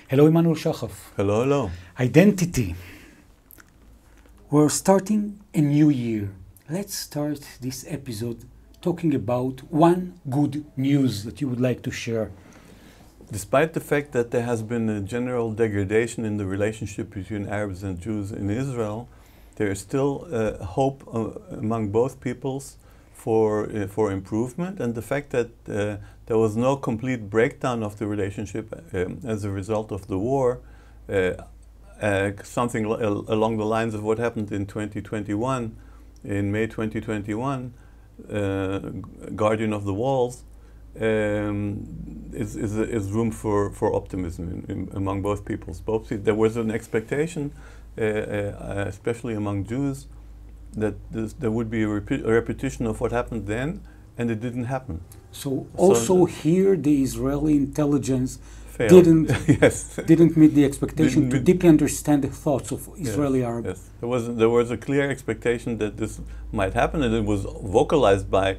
Hello, Emanuel Shahaf. Hello, hello. Identity. We're starting a new year. Let's start this episode talking about one good news that you would like to share. Despite the fact that there has been a general degradation in the relationship between Arabs and Jews in Israel, there is still hope among both peoples for improvement, and the fact that there was no complete breakdown of the relationship as a result of the war, something along the lines of what happened in 2021, in May 2021, Guardian of the Walls, is room for optimism among both peoples. There was an expectation, especially among Jews, that there would be a repetition of what happened then, and it didn't happen. So also here the Israeli intelligence failed. didn't meet the expectation to deeply understand the thoughts of Israeli Arabs. Yes, there was a clear expectation that this might happen, and it was vocalized by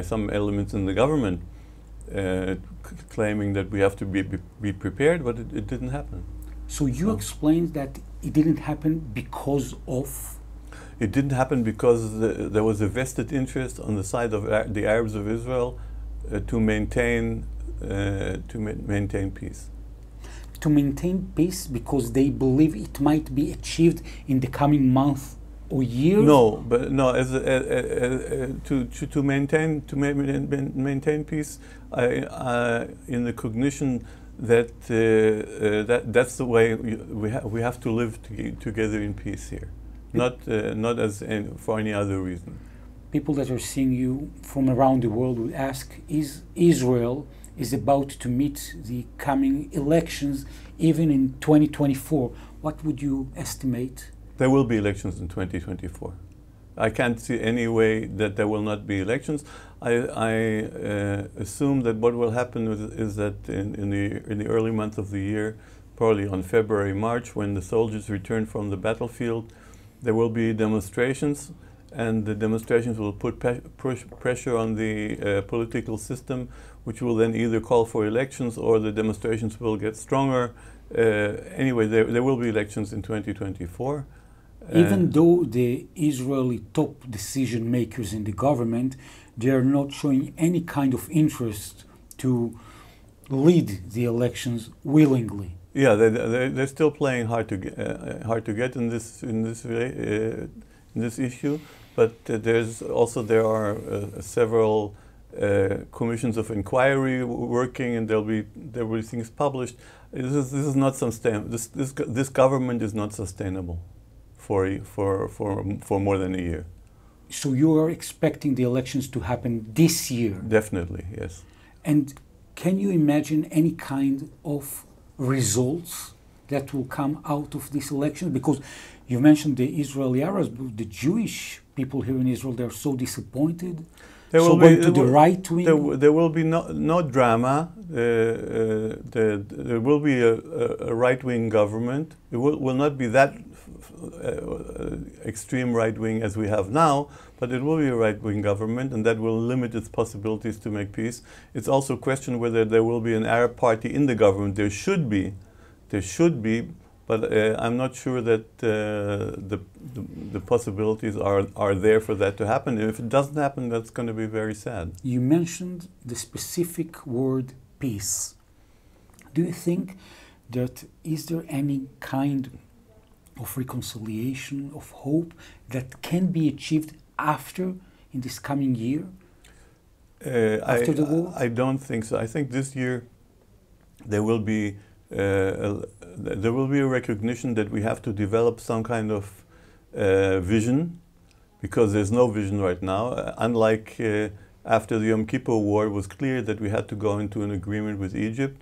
some elements in the government, claiming that we have to be prepared, but it didn't happen. So you explained that it didn't happen because of? It didn't happen because there was a vested interest on the side of the Arabs of Israel to maintain peace. To maintain peace because they believe it might be achieved in the coming month or years? No, but no. To maintain peace, in the cognition that that's the way we have to live together in peace here, not for any other reason. People that are seeing you from around the world will ask: is Israel about to meet the coming elections, even in 2024? What would you estimate? There will be elections in 2024. I can't see any way that there will not be elections. I assume that what will happen is that in the early month of the year, probably on February, March, when the soldiers return from the battlefield, there will be demonstrations, and the demonstrations will put pressure on the political system, which will then either call for elections or the demonstrations will get stronger. Anyway, there will be elections in 2024. Even though the Israeli top decision makers in the government, they are not showing any kind of interest to lead the elections willingly. Yeah, they're still playing hard to get in this issue, but there are several commissions of inquiry working, and there will be things published. This is not sustainable. This government is not sustainable for more than a year. So you are expecting the elections to happen this year? Definitely, yes. And can you imagine any kind of results that will come out of this election? Because you mentioned the Israeli Arabs, but the Jewish people here in Israel, they're so disappointed. There will be no drama. There will be a right-wing government. It will not be that extreme right-wing as we have now, but it will be a right-wing government, and that will limit its possibilities to make peace. It's also a question whether there will be an Arab party in the government. There should be, but I'm not sure that the possibilities are there for that to happen. If it doesn't happen, that's going to be very sad. You mentioned the specific word peace. Do you think that is there any kind of reconciliation, of hope that can be achieved in this coming year? After the war? I don't think so. I think this year there will be a recognition that we have to develop some kind of vision, because there's no vision right now. Unlike after the Yom Kippur War, it was clear that we had to go into an agreement with Egypt.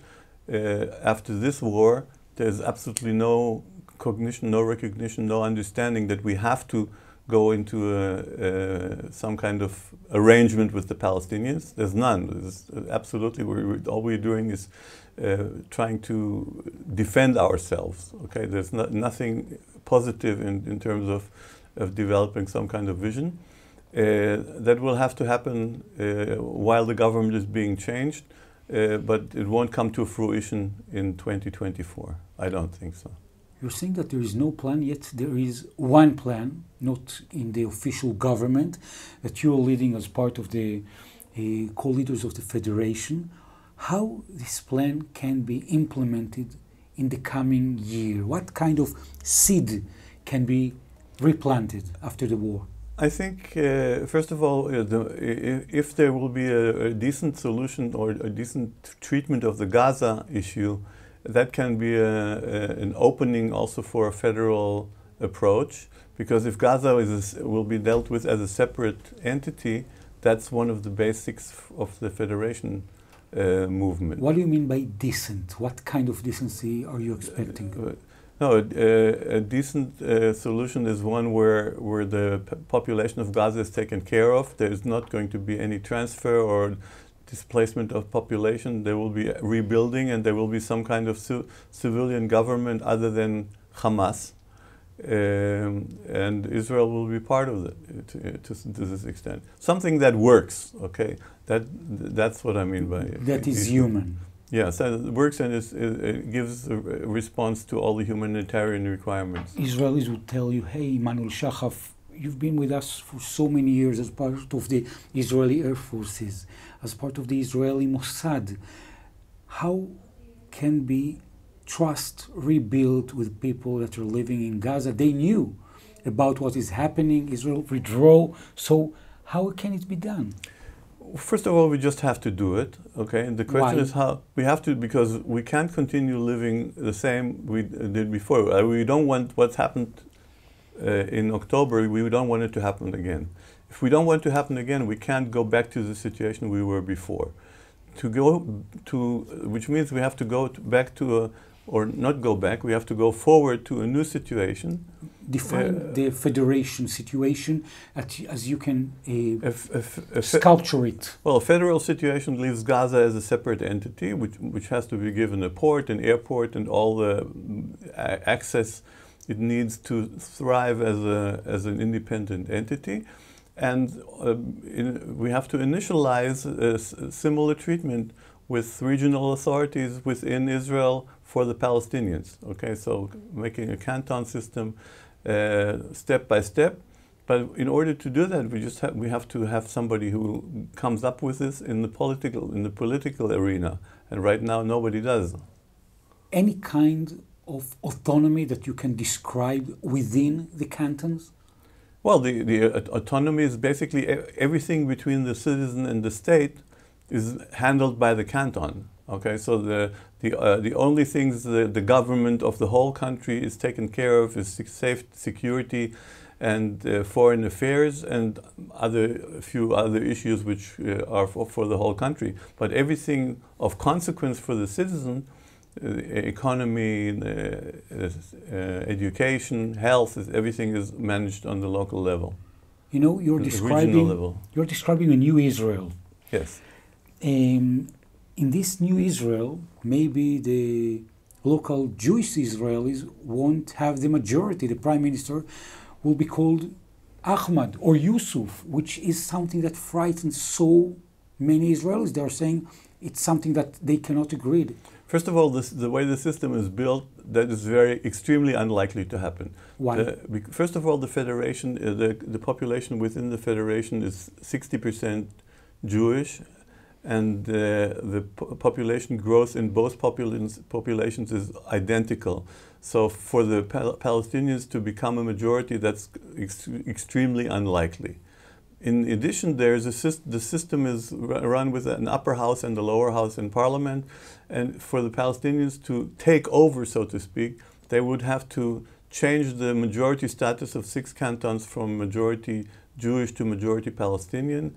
After this war, there's absolutely no cognition, no recognition, no understanding that we have to go into some kind of arrangement with the Palestinians. There's none. Absolutely, all we're doing is trying to defend ourselves. Okay, there's nothing positive in terms of developing some kind of vision. That will have to happen while the government is being changed. but it won't come to fruition in 2024. I don't think so. You're saying that there is no plan, yet there is one plan, not in the official government, that you're leading as part of the co-leaders of the Federation. How this plan can be implemented in the coming year? What kind of seed can be replanted after the war? I think, first of all, if there will be a decent solution or a decent treatment of the Gaza issue, that can be an opening also for a federal approach. Because if Gaza will be dealt with as a separate entity, that's one of the basics of the federation movement. What do you mean by decent? What kind of decency are you expecting? No, a decent solution is one where the population of Gaza is taken care of. There is not going to be any transfer or displacement of population. There will be rebuilding, and there will be some kind of civilian government other than Hamas. And Israel will be part of it to this extent. Something that works, okay? That's what I mean by it. That is human. Yes, it works, and it gives a response to all the humanitarian requirements. Israelis would tell you, hey, Emanuel Shahaf, you've been with us for so many years as part of the Israeli Air Forces, as part of the Israeli Mossad. How can be trust rebuilt with people that are living in Gaza? They knew about what is happening, Israel withdraw, so how can it be done? First of all, we just have to do it, okay? And the question Why? is how we have to, because we can't continue living the same we did before. We don't want what's happened in October, we don't want it to happen again. If we don't want it to happen again, we can't go back to the situation we were before. Which means we have to go back to or not go back, we have to go forward to a new situation. Define the federation situation as you can sculpture it. Well, a federal situation leaves Gaza as a separate entity, which has to be given a port, an airport, and all the access it needs to thrive as an independent entity. And we have to initialize a similar treatment with regional authorities within Israel for the Palestinians. Okay, so making a canton system step by step. But in order to do that, we have to have somebody who comes up with this in the political arena. And right now, nobody does. Any kind of autonomy that you can describe within the cantons? Well, the autonomy is basically everything between the citizen and the state is handled by the canton. Okay, so the only things the government of the whole country is taken care of is security and foreign affairs and a few other issues which are for the whole country. But everything of consequence for the citizen, economy, education, health, everything is managed on the local level. You know, you're describing a new Israel. Yes. In this new Israel, maybe the local Jewish Israelis won't have the majority. The prime minister will be called Ahmad or Yusuf, which is something that frightens so many Israelis. They are saying it's something that they cannot agree. First of all, the way the system is built, that is extremely unlikely to happen. Why? First of all, the federation, the population within the federation is 60% Jewish, and the population growth in both populations is identical. So for the Palestinians to become a majority, that's extremely unlikely. In addition, the system is run with an upper house and a lower house in parliament, and for the Palestinians to take over, so to speak, they would have to change the majority status of 6 cantons from majority Jewish to majority Palestinian.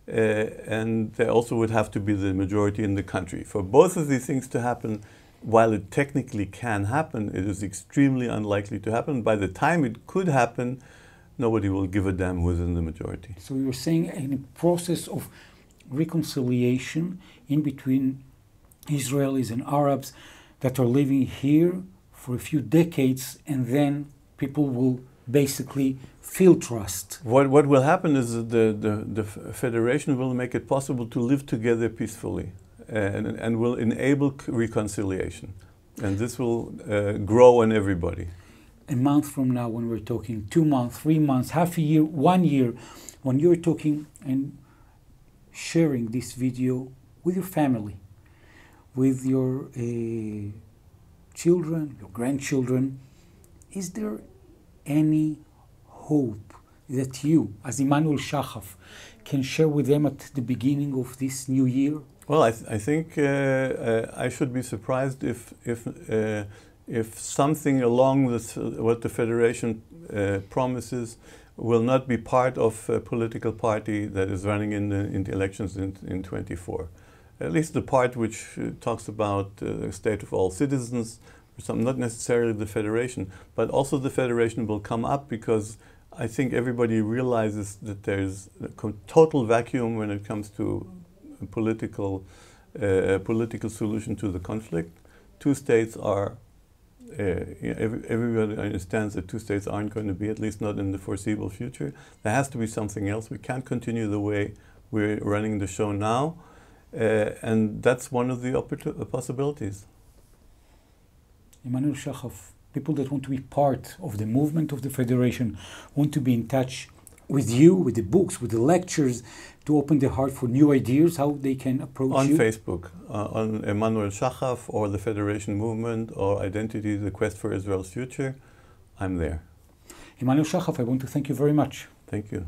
And they also would have to be the majority in the country. For both of these things to happen, while it technically can happen, it is extremely unlikely to happen. By the time it could happen, nobody will give a damn who's in the majority. So you're saying in a process of reconciliation in between Israelis and Arabs that are living here for a few decades, and then people will basically feel trust. What will happen is that the federation will make it possible to live together peacefully. and will enable reconciliation. And this will grow on everybody. A month from now, when we're talking 2 months, 3 months, half a year, 1 year, when you're talking and sharing this video with your family, with your children, your grandchildren, is there any hope that you, as Emanuel Shahaf, can share with them at the beginning of this new year? Well, I think I should be surprised if something along this, what the Federation promises will not be part of a political party that is running in the elections in 24. At least the part which talks about the state of all citizens, not necessarily the Federation, but also the Federation will come up, because I think everybody realizes that there's a total vacuum when it comes to a political solution to the conflict. Two states are, everybody understands that 2 states aren't going to be, at least not in the foreseeable future. There has to be something else. We can't continue the way we're running the show now. And that's one of the possibilities. Emanuel Shahaf, people that want to be part of the movement of the Federation, want to be in touch with you, with the books, with the lectures, to open their heart for new ideas, how they can approach you? On Facebook, on Emanuel Shahaf, or the Federation Movement, or Identity, the Quest for Israel's Future. I'm there. Emanuel Shahaf, I want to thank you very much. Thank you.